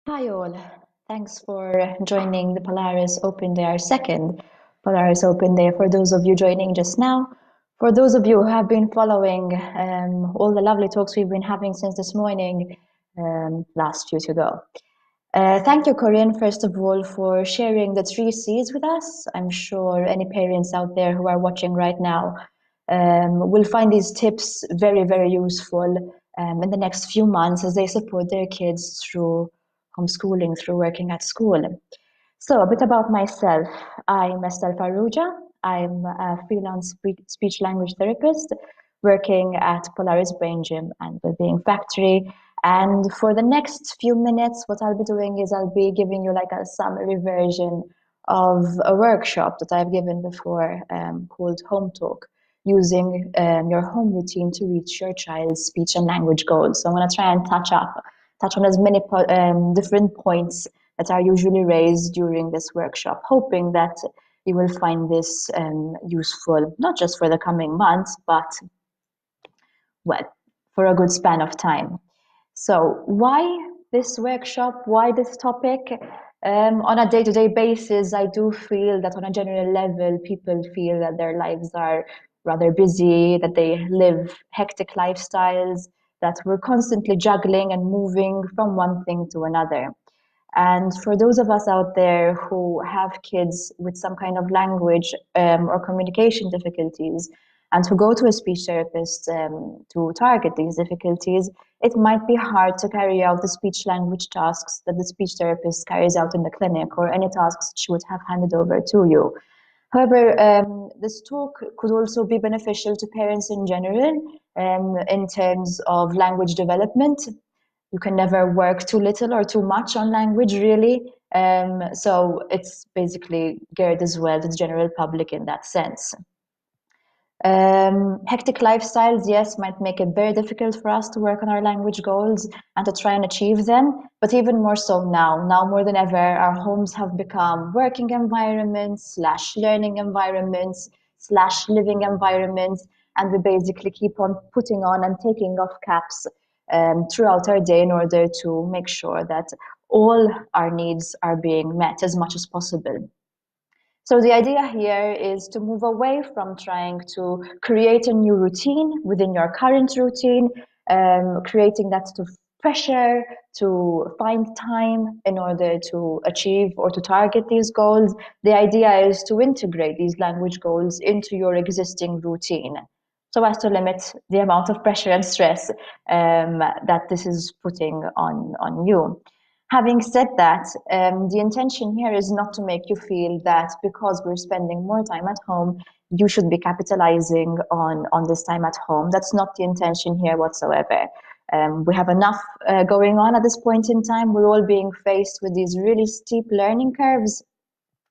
Hi all, thanks for joining the Polaris Open Day, our second Polaris Open Day. For those of you joining just now, for those of you who have been following all the lovely talks we've been having since this morning, last few to go. Thank you, Corinne, first of all, for sharing the three C's with us. I'm sure any parents out there who are watching right now will find these tips very, very useful in the next few months as they support their kids through homeschooling, through working at school. So a bit about myself. I'm Estelle Farrugia. I'm a freelance speech language therapist working at Polaris Brain Gym and Wellbeing Factory. And for the next few minutes, what I'll be doing is I'll be giving you like a summary version of a workshop that I've given before called Home Talk, using your home routine to reach your child's speech and language goals. So I'm going to try and touch on as many different points that are usually raised during this workshop, hoping that you will find this useful, not just for the coming months, but, well, for a good span of time. So why this workshop? Why this topic? On a day-to-day basis, I do feel that on a general level, people feel that their lives are rather busy, that they live hectic lifestyles, that we're constantly juggling and moving from one thing to another. And for those of us out there who have kids with some kind of language or communication difficulties, and who go to a speech therapist to target these difficulties, it might be hard to carry out the speech language tasks that the speech therapist carries out in the clinic, or any tasks she would have handed over to you. However, this talk could also be beneficial to parents in general in terms of language development. You can never work too little or too much on language, really. So it's basically geared as well to the general public in that sense. Hectic lifestyles, yes, might make it very difficult for us to work on our language goals and to try and achieve them. But even more so now, more than ever, our homes have become working environments, slash learning environments, slash living environments. And we basically keep on putting on and taking off caps throughout our day in order to make sure that all our needs are being met as much as possible. So the idea here is to move away from trying to create a new routine within your current routine, creating that sort of pressure to find time in order to achieve or to target these goals. The idea is to integrate these language goals into your existing routine, so as to limit the amount of pressure and stress that this is putting on you. Having said that, the intention here is not to make you feel that because we're spending more time at home, you should be capitalizing on this time at home. That's not the intention here whatsoever. We have enough going on at this point in time. We're all being faced with these really steep learning curves.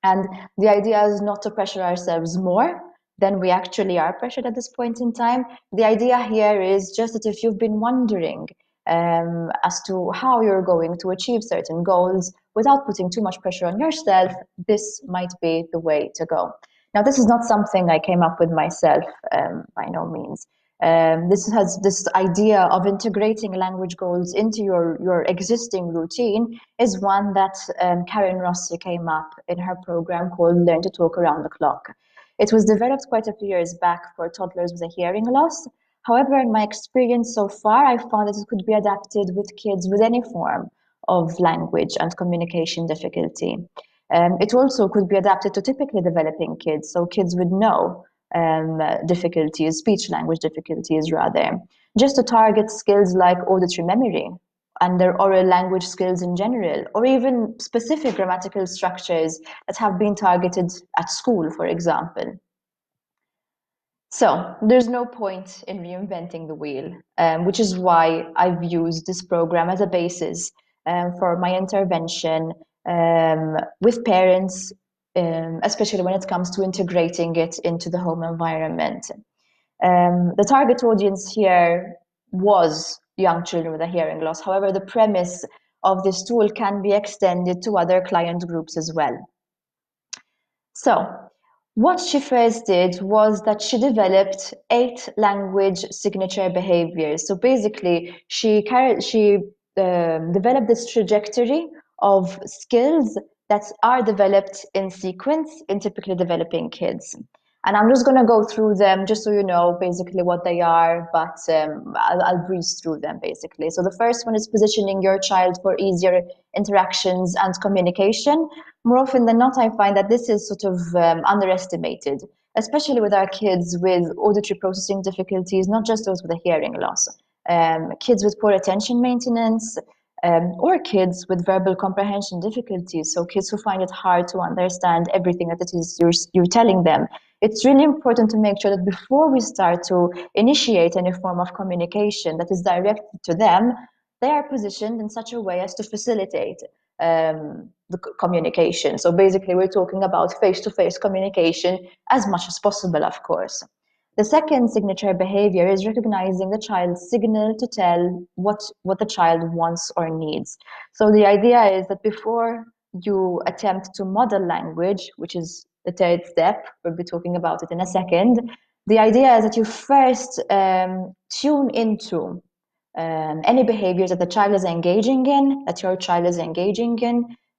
And the idea is not to pressure ourselves more than we actually are pressured at this point in time. The idea here is just that if you've been wondering as to how you're going to achieve certain goals without putting too much pressure on yourself, this might be the way to go. Now, this is not something I came up with myself, by no means. This idea of integrating language goals into your existing routine is one that Karen Rossi came up in her program called Learn to Talk Around the Clock. It was developed quite a few years back for toddlers with a hearing loss. However, in my experience so far, I found that it could be adapted with kids with any form of language and communication difficulty. It also could be adapted to typically developing kids, so kids with no difficulties, speech language difficulties rather, just to target skills like auditory memory and their oral language skills in general, or even specific grammatical structures that have been targeted at school, for example. So there's no point in reinventing the wheel, which is why I've used this program as a basis for my intervention with parents, especially when it comes to integrating it into the home environment. The target audience here was young children with a hearing loss. However, the premise of this tool can be extended to other client groups as well. So, what she first did was that she developed 8 language signature behaviors. So basically, she developed this trajectory of skills that are developed in sequence in typically developing kids. And I'm just going to go through them just so you know basically what they are, but I'll breeze through them basically. So the first one is positioning your child for easier interactions and communication. More often than not, I find that this is sort of underestimated, especially with our kids with auditory processing difficulties, not just those with a hearing loss. Kids with poor attention maintenance, or kids with verbal comprehension difficulties, so kids who find it hard to understand everything that it is you're telling them. It's really important to make sure that before we start to initiate any form of communication that is directed to them, they are positioned in such a way as to facilitate the communication. So basically, we're talking about face-to-face communication as much as possible, of course. The second signature behavior is recognizing the child's signal to tell what the child wants or needs. So the idea is that before you attempt to model language, which is the third step, we'll be talking about it in a second, the idea is that you first tune into any behaviors that the child is engaging in, that your child is engaging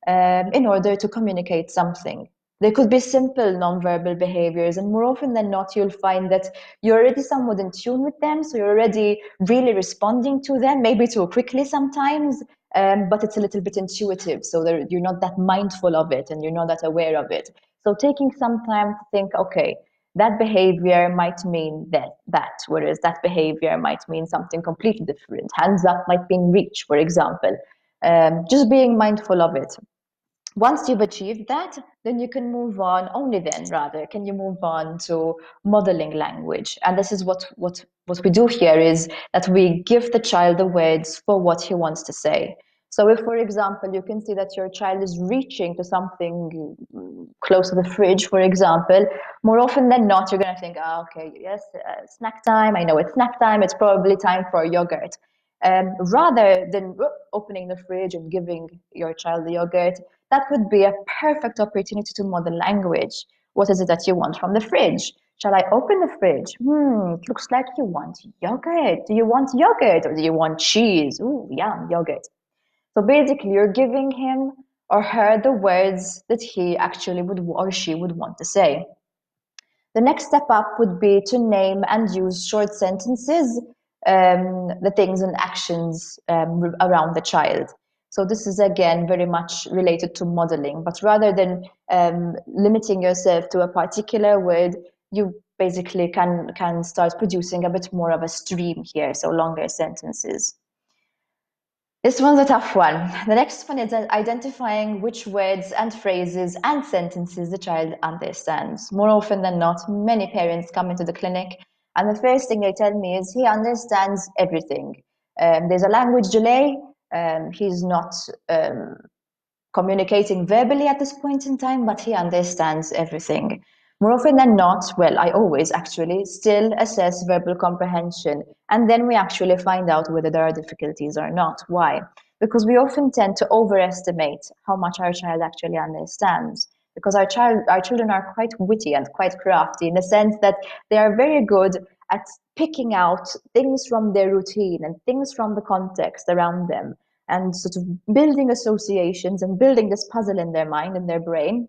in order to communicate something. They could be simple nonverbal behaviors, and more often than not, you'll find that you're already somewhat in tune with them, so you're already really responding to them, maybe too quickly sometimes, but it's a little bit intuitive, so you're not that mindful of it and you're not that aware of it. So taking some time to think, okay, that behavior might mean that, whereas that behavior might mean something completely different. Hands up might mean reach, for example. Just being mindful of it. Once you've achieved that, then you can move on, only then rather, can you move on to modeling language. And this is what we do here is that we give the child the words for what he wants to say. So if, for example, you can see that your child is reaching to something close to the fridge, for example, more often than not, you're going to think, oh, okay, yes, snack time. I know it's snack time. It's probably time for yogurt. Rather than opening the fridge and giving your child the yogurt, that would be a perfect opportunity to model language. What is it that you want from the fridge? Shall I open the fridge? It looks like you want yogurt. Do you want yogurt or do you want cheese? Ooh, yum, yogurt. So basically, you're giving him or her the words that he actually would or she would want to say. The next step up would be to name and use short sentences, the things and actions around the child. So this is again very much related to modeling, but rather than limiting yourself to a particular word, you basically can start producing a bit more of a stream here, so longer sentences. This one's a tough one. The next one is identifying which words and phrases and sentences the child understands. More often than not, many parents come into the clinic and the first thing they tell me is he understands everything. There's a language delay. He's not communicating verbally at this point in time, but he understands everything. More often than not, well, I always actually still assess verbal comprehension, and then we actually find out whether there are difficulties or not. Why? Because we often tend to overestimate how much our child actually understands. Because our children are quite witty and quite crafty in the sense that they are very good at picking out things from their routine and things from the context around them and sort of building associations and building this puzzle in their mind and their brain,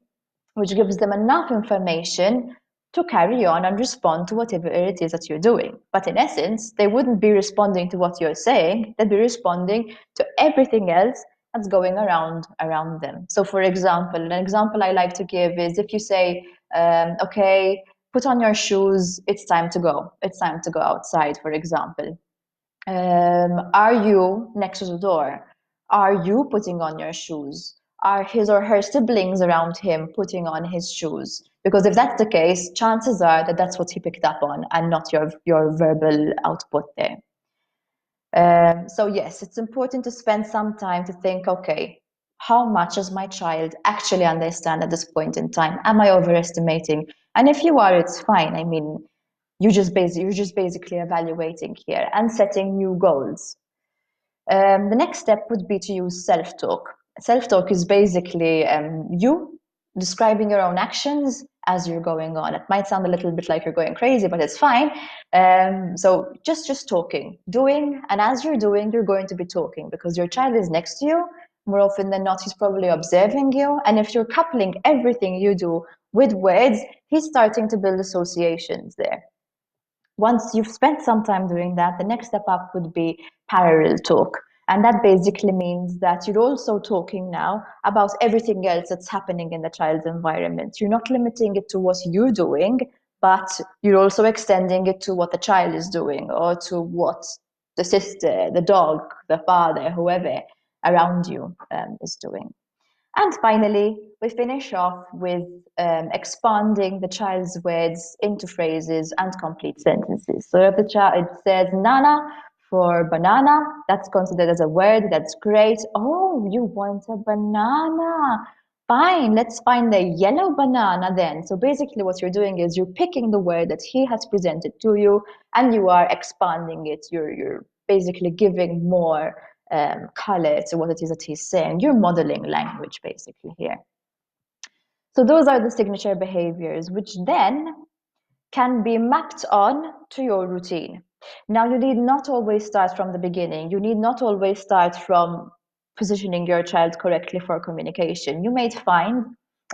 which gives them enough information to carry on and respond to whatever it is that you're doing. But in essence, they wouldn't be responding to what you're saying, they'd be responding to everything else that's going around them. So for example, an example I like to give is if you say, okay, put on your shoes, it's time to go. It's time to go outside, for example. Are you next to the door? Are you putting on your shoes? Are his or her siblings around him putting on his shoes? Because if that's the case, chances are that that's what he picked up on and not your verbal output there. So yes, it's important to spend some time to think, okay, how much does my child actually understand at this point in time? Am I overestimating? And if you are, it's fine. I mean, you're just basically evaluating here and setting new goals. The next step would be to use self-talk. Self-talk is basically you describing your own actions as you're going on. It might sound a little bit like you're going crazy, but it's fine. So just talking, doing, and as you're doing, you're going to be talking because your child is next to you, more often than not, he's probably observing you. And if you're coupling everything you do with words, he's starting to build associations there. Once you've spent some time doing that, the next step up would be parallel talk. And that basically means that you're also talking now about everything else that's happening in the child's environment. You're not limiting it to what you're doing, but you're also extending it to what the child is doing or to what the sister, the dog, the father, whoever around you is doing. And finally, we finish off with expanding the child's words into phrases and complete sentences. So if the child says nana for banana, that's considered as a word, that's great. Oh, you want a banana. Fine, let's find the yellow banana then. So basically what you're doing is you're picking the word that he has presented to you and you are expanding it. You're basically giving more color to what it is that he's saying. You're modeling language basically here. So those are the signature behaviors, which then can be mapped on to your routine. Now, you need not always start from the beginning. You need not always start from positioning your child correctly for communication. You may find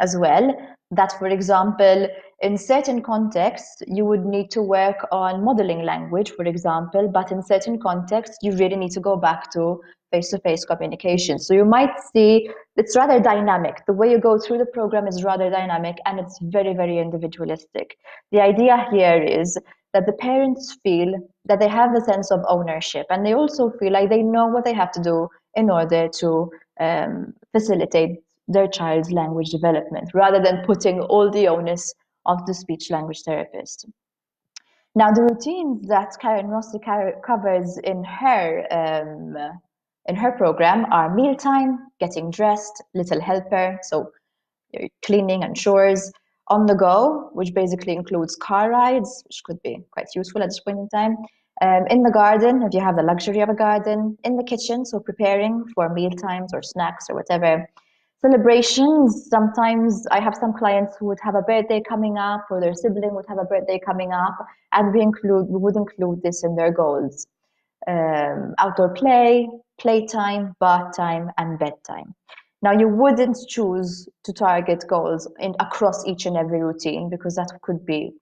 as well that, for example, in certain contexts, you would need to work on modeling language, for example, but in certain contexts, you really need to go back to face-to-face communication. So you might see it's rather dynamic. The way you go through the program is rather dynamic and it's very, very individualistic. The idea here is that the parents feel that they have a sense of ownership and they also feel like they know what they have to do in order to facilitate their child's language development rather than putting all the onus on the speech language therapist. Now, the routines that Karen Rossi covers in her program are mealtime, getting dressed, little helper, so cleaning and chores, on the go, which basically includes car rides, which could be quite useful at this point in time, in the garden, if you have the luxury of a garden, in the kitchen, so preparing for meal times or snacks or whatever. Celebrations, sometimes I have some clients who would have a birthday coming up or their sibling would have a birthday coming up, and we would include this in their goals. Outdoor play, playtime, bath time, and bedtime. Now, you wouldn't choose to target goals across each and every routine because it could be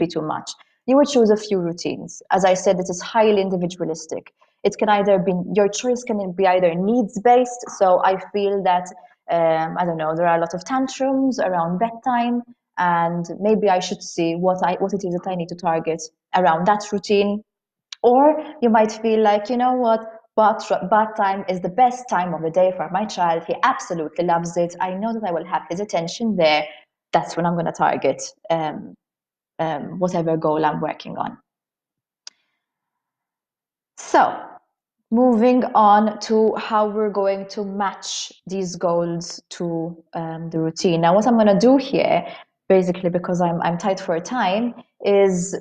too much. You would choose a few routines. As I said, this is highly individualistic. It can either be, your choice can be either needs-based, so I feel that, I don't know, there are a lot of tantrums around bedtime, and maybe I should see what it is that I need to target around that routine. Or you might feel like, you know what, bath time is the best time of the day for my child. He absolutely loves it. I know that I will have his attention there. That's when I'm going to target whatever goal I'm working on. So, moving on to how we're going to match these goals to the routine. Now, what I'm going to do here, basically because I'm tight for time, is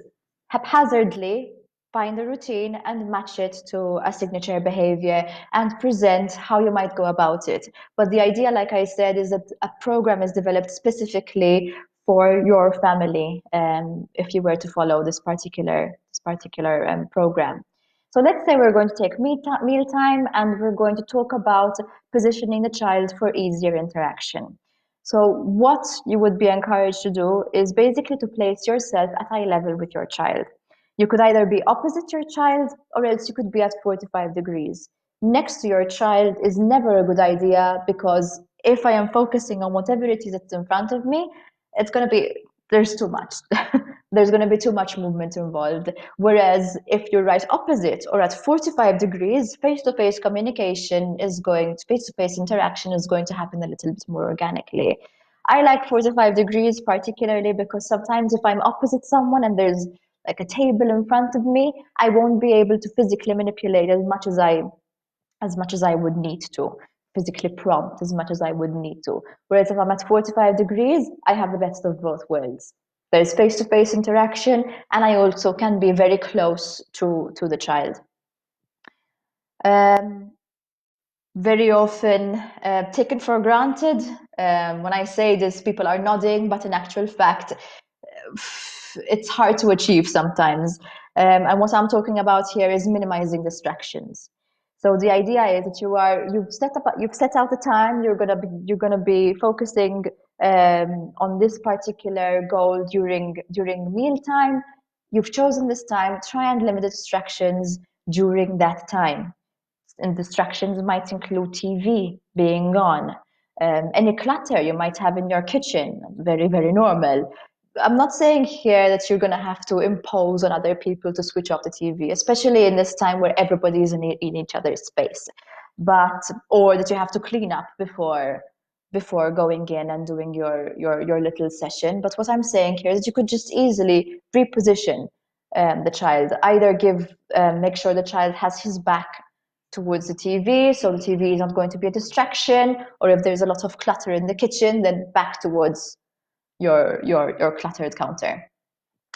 haphazardly find a routine and match it to a signature behavior and present how you might go about it. But the idea, like I said, is that a program is developed specifically for your family if you were to follow this particular program. So let's say we're going to take mealtime and we're going to talk about positioning the child for easier interaction. So what you would be encouraged to do is basically to place yourself at eye level with your child. You could either be opposite your child or else you could be at 45 degrees. Next to your child is never a good idea because if I am focusing on whatever it is that's in front of me, it's going to be, there's too much. There's going to be too much movement involved. Whereas if you're right opposite or at 45 degrees, face-to-face communication is going to, face-to-face interaction is going to happen a little bit more organically. I like 45 degrees particularly because sometimes if I'm opposite someone and there's like a table in front of me, I won't be able to physically manipulate as much as I would need to, physically prompt as much as I would need to. Whereas if I'm at 45 degrees, I have the best of both worlds. There's face-to-face interaction, and I also can be very close to the child. Very often taken for granted. When I say this, people are nodding, but in actual fact, it's hard to achieve sometimes. And what I'm talking about here is minimizing distractions. So the idea is that you've set out the time, you're gonna be focusing on this particular goal during mealtime. You've chosen this time, try and limit the distractions during that time. And distractions might include TV being on, any clutter you might have in your kitchen, very, very normal. I'm not saying here that you're going to have to impose on other people to switch off the TV, especially in this time where everybody is in each other's space, but or that you have to clean up before going in and doing your little session. But what I'm saying here is that you could just easily reposition the child, either make sure the child has his back towards the TV, so the TV is not going to be a distraction, or if there's a lot of clutter in the kitchen, then back towards your cluttered counter.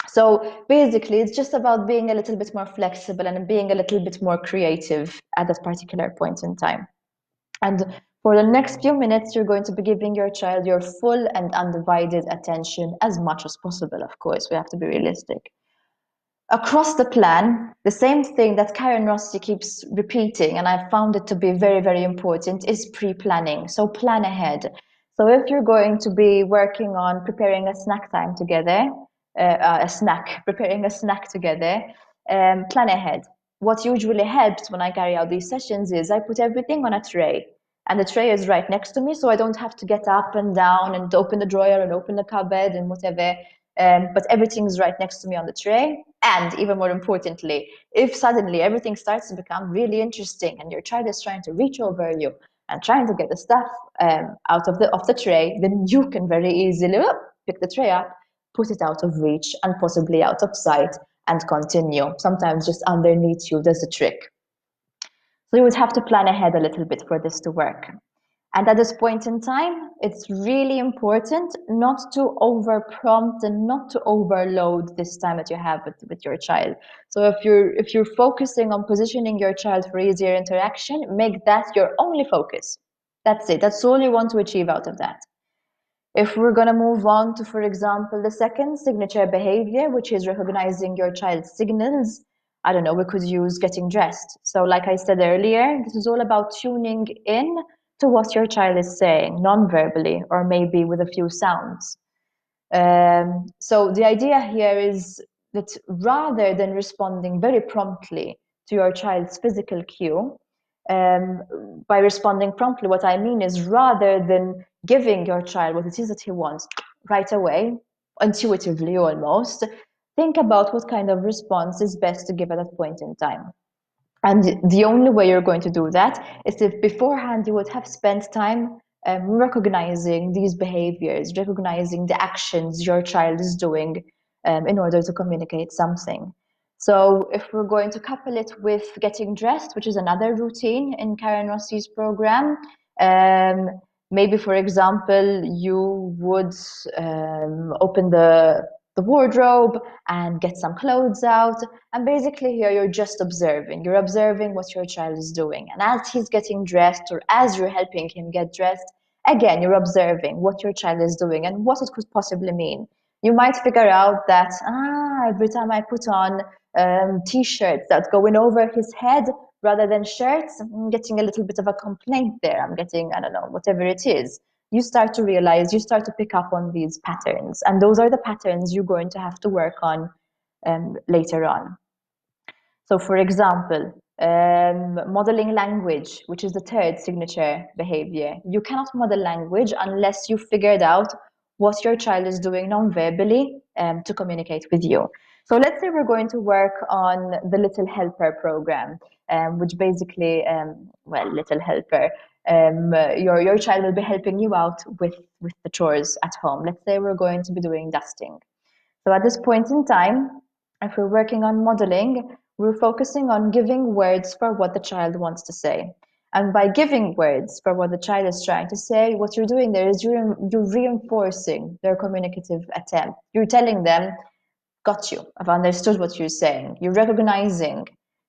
So basically, it's just about being a little bit more flexible and being a little bit more creative at that particular point in time. And for the next few minutes, you're going to be giving your child your full and undivided attention as much as possible, of course. We have to be realistic. Across the plan, the same thing that Karen Rossi keeps repeating, and I've found it to be very, very important, is pre-planning. So plan ahead. So if you're going to be working on preparing a snack time together, preparing a snack together, plan ahead. What usually helps when I carry out these sessions is I put everything on a tray, and the tray is right next to me, so I don't have to get up and down and open the drawer and open the cupboard and whatever. But everything's right next to me on the tray. And even more importantly, if suddenly everything starts to become really interesting and your child is trying to reach over you and trying to get the stuff out of the tray, then you can very easily pick the tray up, put it out of reach and possibly out of sight, and continue. Sometimes just underneath you does the trick. So you would have to plan ahead a little bit for this to work. And at this point in time, it's really important not to over-prompt and not to overload this time that you have with your child. So if you're focusing on positioning your child for easier interaction, make that your only focus. That's it. That's all you want to achieve out of that. If we're going to move on to, for example, the second signature behavior, which is recognizing your child's signals, I don't know, we could use getting dressed. So like I said earlier, this is all about tuning in to what your child is saying, non-verbally, or maybe with a few sounds. So the idea here is that rather than responding very promptly to your child's physical cue, by responding promptly, what I mean is rather than giving your child what it is that he wants right away, intuitively almost, think about what kind of response is best to give at that point in time. And the only way you're going to do that is if beforehand you would have spent time recognizing these behaviors, recognizing the actions your child is doing in order to communicate something. So if we're going to couple it with getting dressed, which is another routine in Karen Rossi's program, maybe, for example, you would open the wardrobe and get some clothes out. And basically here you're just observing. You're observing what your child is doing. And as he's getting dressed or as you're helping him get dressed, again, you're observing what your child is doing and what it could possibly mean. You might figure out that, every time I put on t-shirts that go in over his head rather than shirts, I'm getting a little bit of a complaint there. I'm getting, I don't know, whatever it is. You start to realize, you start to pick up on these patterns. And those are the patterns you're going to have to work on later on. So for example, modeling language, which is the third signature behavior. You cannot model language unless you figured out what your child is doing non-verbally to communicate with you. So let's say we're going to work on the Little Helper program, which basically, Little Helper, your child will be helping you out with the chores at home. Let's say we're going to be doing dusting. So at this point in time, if we're working on modeling, we're focusing on giving words for what the child wants to say. And by giving words for what the child is trying to say, what you're doing there is you're reinforcing their communicative attempt. You're telling them, got you, I've understood what you're saying. You're recognizing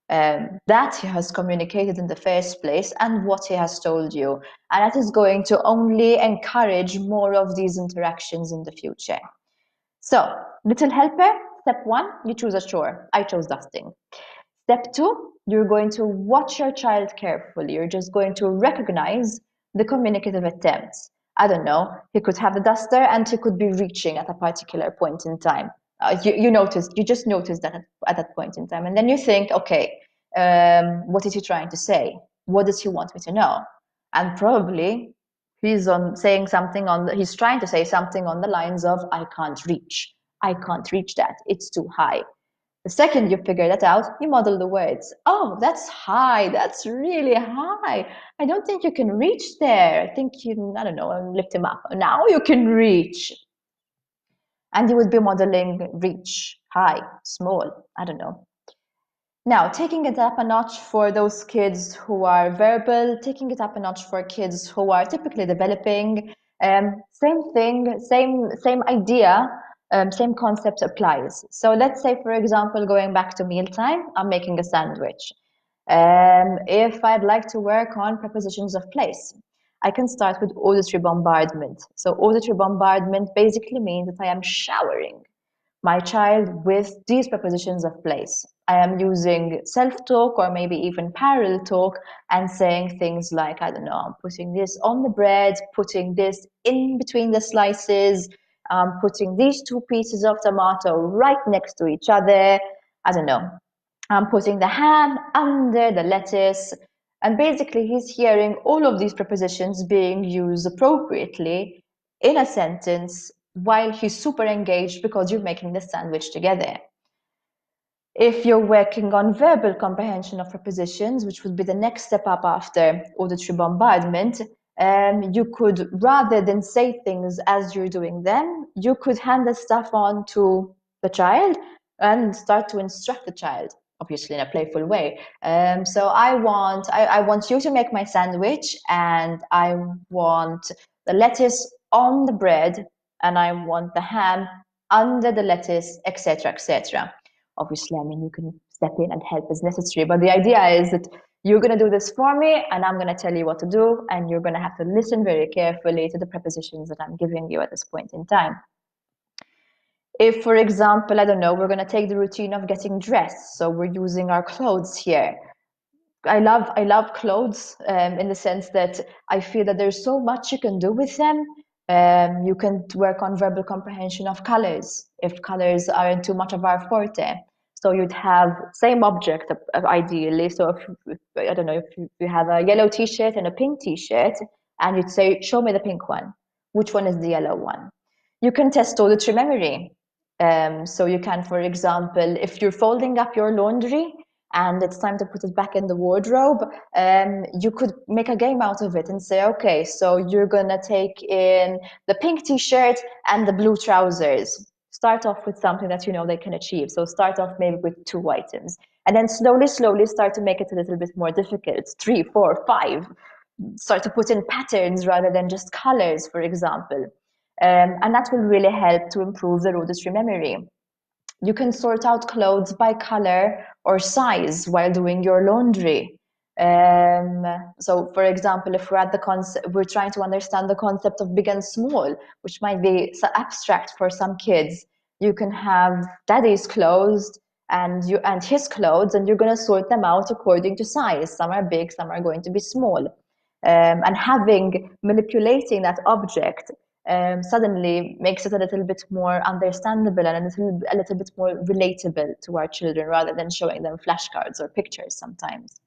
that he has communicated in the first place and what he has told you. And that is going to only encourage more of these interactions in the future. So, Little Helper, step one, you choose a chore. I chose dusting. Step two, you're going to watch your child carefully. You're just going to recognize the communicative attempts. I don't know, he could have the duster and he could be reaching at a particular point in time. You just noticed that at that point in time. And then you think, okay, what is he trying to say? What does he want me to know? And probably he's trying to say something on the lines of, I can't reach that, it's too high. The second you figure that out, you model the words. Oh, that's high, that's really high. I don't think you can reach there. I think I don't know, lift him up. Now you can reach. And you would be modeling reach, high, small, I don't know. Now, taking it up a notch for those kids who are verbal, taking it up a notch for kids who are typically developing, same thing, same idea, same concept applies. So let's say, for example, going back to mealtime, I'm making a sandwich. If I'd like to work on prepositions of place, I can start with auditory bombardment. So auditory bombardment basically means that I am showering my child with these prepositions of place. I am using self-talk or maybe even parallel talk and saying things like, I don't know, I'm putting this on the bread, putting this in between the slices, putting these two pieces of tomato right next to each other. I don't know. I'm putting the ham under the lettuce. And basically, he's hearing all of these prepositions being used appropriately in a sentence while he's super engaged because you're making the sandwich together. If you're working on verbal comprehension of prepositions, which would be the next step up after auditory bombardment, you could, rather than say things as you're doing them, you could hand the stuff on to the child and start to instruct the child, obviously in a playful way. So I want you to make my sandwich, and I want the lettuce on the bread, and I want the ham under the lettuce, etc., etc. Obviously, I mean, you can step in and help as necessary, but the idea is that you're going to do this for me, and I'm going to tell you what to do, and you're going to have to listen very carefully to the prepositions that I'm giving you at this point in time. If, for example, I don't know, we're going to take the routine of getting dressed, so we're using our clothes here. I love clothes in the sense that I feel that there's so much you can do with them. You can work on verbal comprehension of colors if colors aren't too much of our forte. So you'd have same object ideally. So if I don't know, if you have a yellow t-shirt and a pink t-shirt, and you'd say, show me the pink one. Which one is the yellow one? You can test auditory memory. So you can, for example, if you're folding up your laundry and it's time to put it back in the wardrobe, you could make a game out of it and say, okay, so you're gonna take in the pink t-shirt and the blue trousers. Start off with something that you know they can achieve. So start off maybe with 2 items, and then slowly start to make it a little bit more difficult. 3, 4, 5. Start to put in patterns rather than just colors, for example. And that will really help to improve the auditory memory. You can sort out clothes by color or size while doing your laundry. So, for example, if we're at the we're trying to understand the concept of big and small, which might be so abstract for some kids. You can have daddy's clothes and his clothes, and you're going to sort them out according to size. Some are big, some are going to be small. And manipulating that object suddenly makes it a little bit more understandable and a little bit more relatable to our children, rather than showing them flashcards or pictures sometimes.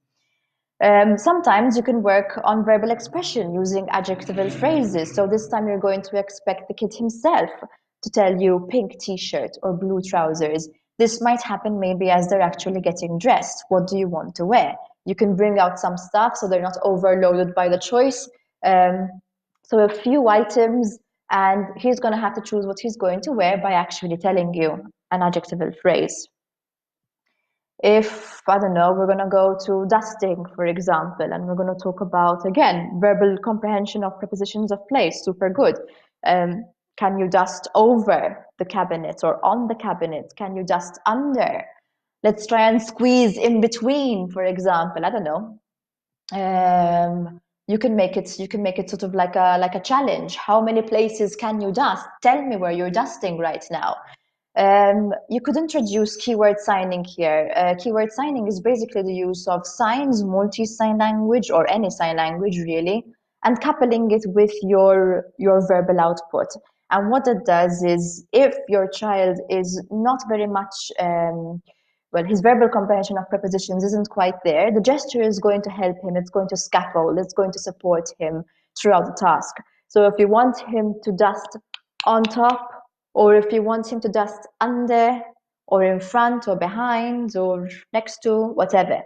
Sometimes you can work on verbal expression using adjectival phrases. So this time you're going to expect the kid himself to tell you pink t-shirt or blue trousers. This might happen maybe as they're actually getting dressed. What do you want to wear? You can bring out some stuff so they're not overloaded by the choice. So a few items, and he's going to have to choose what he's going to wear by actually telling you an adjectival phrase. If, I don't know, we're going to go to dusting, for example, and we're going to talk about, again, verbal comprehension of prepositions of place, super good. Can you dust over the cabinet or on the cabinet? Can you dust under? Let's try and squeeze in between, for example, I don't know. You can make it sort of like a challenge. How many places can you dust? Tell me where you're dusting right now. You could introduce keyword signing here. Keyword signing is basically the use of signs, multi-sign language, or any sign language really, and coupling it with your verbal output. And what it does is, if your child is not very much, well, his verbal comprehension of prepositions isn't quite there, the gesture is going to help him, it's going to scaffold, it's going to support him throughout the task. So if you want him to dust on top, or if you want him to dust under, or in front, or behind, or next to, whatever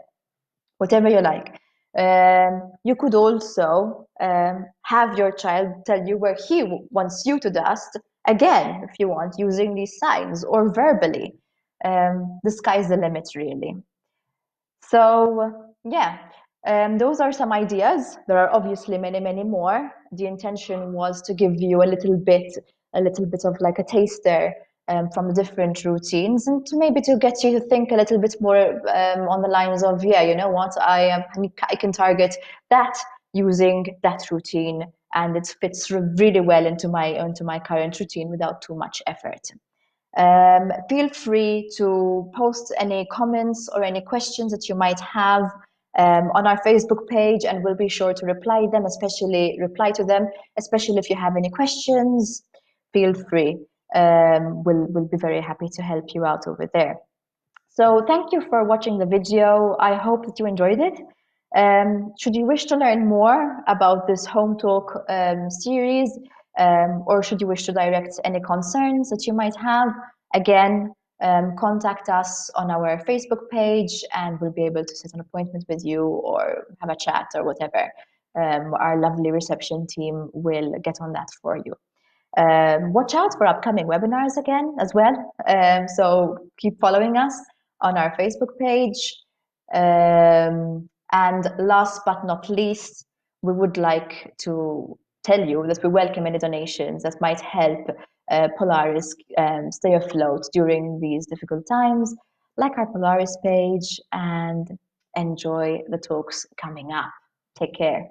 you like. You could also have your child tell you where he wants you to dust, again, if you want, using these signs or verbally. The sky's the limit, really. So yeah, those are some ideas. There are obviously many, many more. The intention was to give you a little bit of like a taster from the different routines, and to maybe to get you to think a little bit more on the lines of, yeah, you know what, I can target that using that routine, and it fits really well into my current routine without too much effort. Feel free to post any comments or any questions that you might have on our Facebook page, and we'll be sure to reply to them, especially if you have any questions. Feel free. We'll be very happy to help you out over there. So thank you for watching the video. I hope that you enjoyed it. Should you wish to learn more about this home talk series, or should you wish to direct any concerns that you might have, again, contact us on our Facebook page, and we'll be able to set an appointment with you or have a chat or whatever. Our lovely reception team will get on that for you. Watch out for upcoming webinars again as well. So keep following us on our Facebook page. And last but not least, we would like to tell you that we welcome any donations that might help Polaris stay afloat during these difficult times. Like our Polaris page and enjoy the talks coming up. Take care.